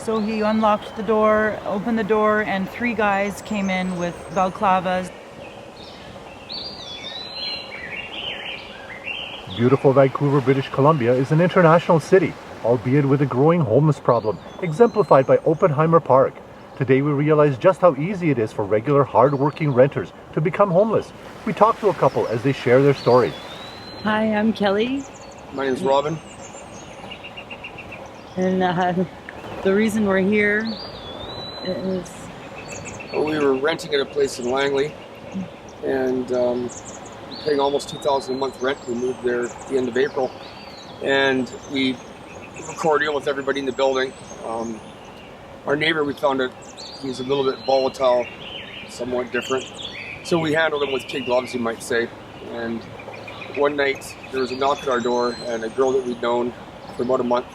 So he unlocked the door, opened the door, and 3 guys came in with balaclavas. Beautiful Vancouver, British Columbia is an international city, albeit with a growing homeless problem, exemplified by Oppenheimer Park. Today we realize just how easy it is for regular hard-working renters to become homeless. We talk to a couple as they share their story. Hi, I'm Kelly. My name's Robin. And the reason we're here is... Well, we were renting at a place in Langley and paying almost $2,000 a month rent. We moved there at the end of April, and we were cordial with everybody in the building. Our neighbor, we found out he's a little bit volatile, somewhat different. So we handled him with kid gloves, you might say. And one night there was a knock at our door, and a girl that we'd known for about a month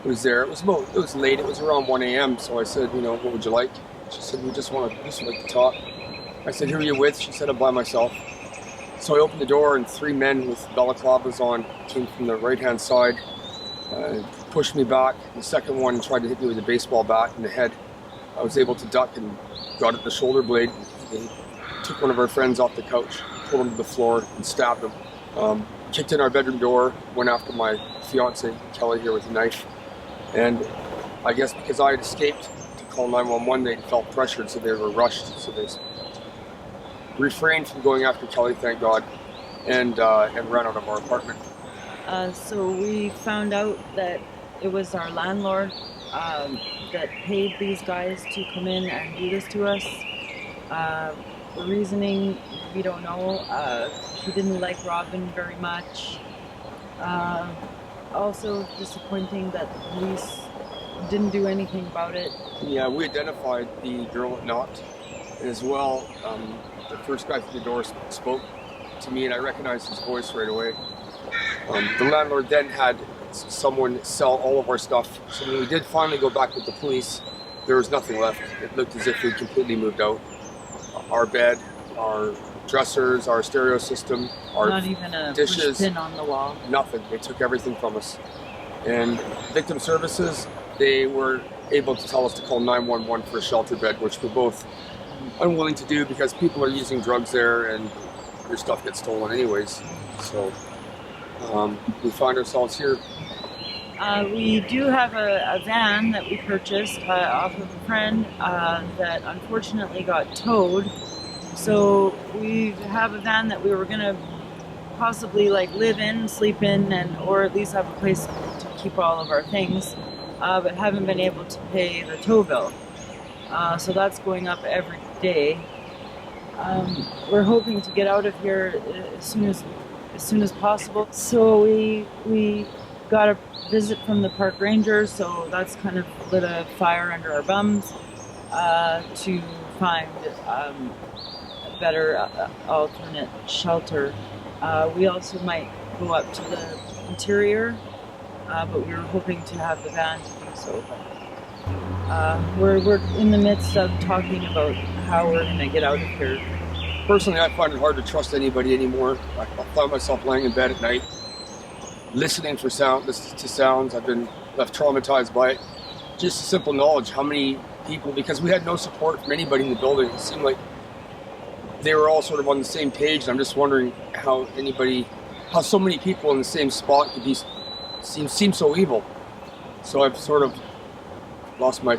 was there. It was late. It was around 1 a.m. So I said, what would you like? She said, we just like to talk. I said, who are you with? She said, I'm by myself. So I opened the door, and 3 men with balaclavas on came from the right-hand side, pushed me back. The second one tried to hit me with a baseball bat in the head. I was able to duck and got at the shoulder blade. They took one of our friends off the couch, pulled him to the floor, and stabbed him. Kicked in our bedroom door, went after my fiance Kelly here with a knife. And I guess because I had escaped to call 911, they felt pressured, so they were rushed. So they refrained from going after Kelly, thank God, and ran out of our apartment. So we found out that it was our landlord that paid these guys to come in and do this to us. The reasoning, we don't know. He didn't like Robin very much. Also disappointing that the police didn't do anything about it. Yeah, we identified the girl that knocked as well. The first guy through the door spoke to me, and I recognized his voice right away. The landlord then had someone sell all of our stuff. So when we did finally go back with the police, there was nothing left. It looked as if we completely moved out. Our bed, our dressers, our stereo system, our Not even a dishes, pin on the wall. nothing. They took everything from us. And victim services, they were able to tell us to call 911 for a shelter bed, which we're both unwilling to do because people are using drugs there and your stuff gets stolen anyways. So we find ourselves here. We do have a van that we purchased off of a friend that unfortunately got towed. So we have a van that we were going to possibly live in, sleep in, or at least have a place to keep all of our things, but haven't been able to pay the tow bill. So that's going up every day. We're hoping to get out of here as soon as possible. So we got a visit from the park rangers, so that's kind of lit a fire under our bums to find a better alternate shelter. We also might go up to the interior, but we were hoping to have the van to do so. We're in the midst of talking about how we're going to get out of here. Personally, I find it hard to trust anybody anymore. I find myself laying in bed at night, listening to sounds. I've been left traumatized by it. Just simple knowledge, how many people, because we had no support from anybody in the building. It seemed like they were all sort of on the same page, and I'm just wondering how so many people in the same spot could seem so evil. So I've sort of lost my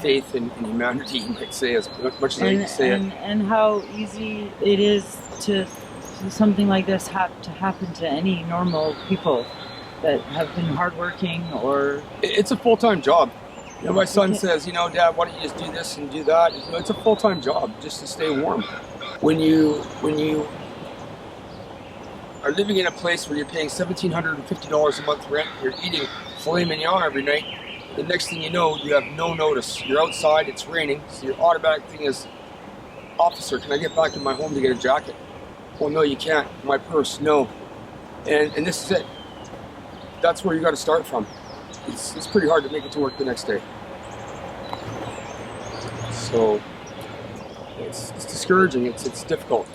faith in humanity, you might say, as much as I can say it. And how easy it is to something like this to happen to any normal people that have been hardworking or... It's a full-time job. My son says, Dad, why don't you just do this and do that? It's a full-time job just to stay warm. When you are living in a place where you're paying $1,750 a month rent, you're eating filet mignon every night, the next thing you know, you have no notice. You're outside, it's raining, so your automatic thing is, officer, can I get back in my home to get a jacket? Well, no, you can't. My purse, no. And this is it. That's where you got to start from. It's pretty hard to make it to work the next day. So it's discouraging. It's difficult.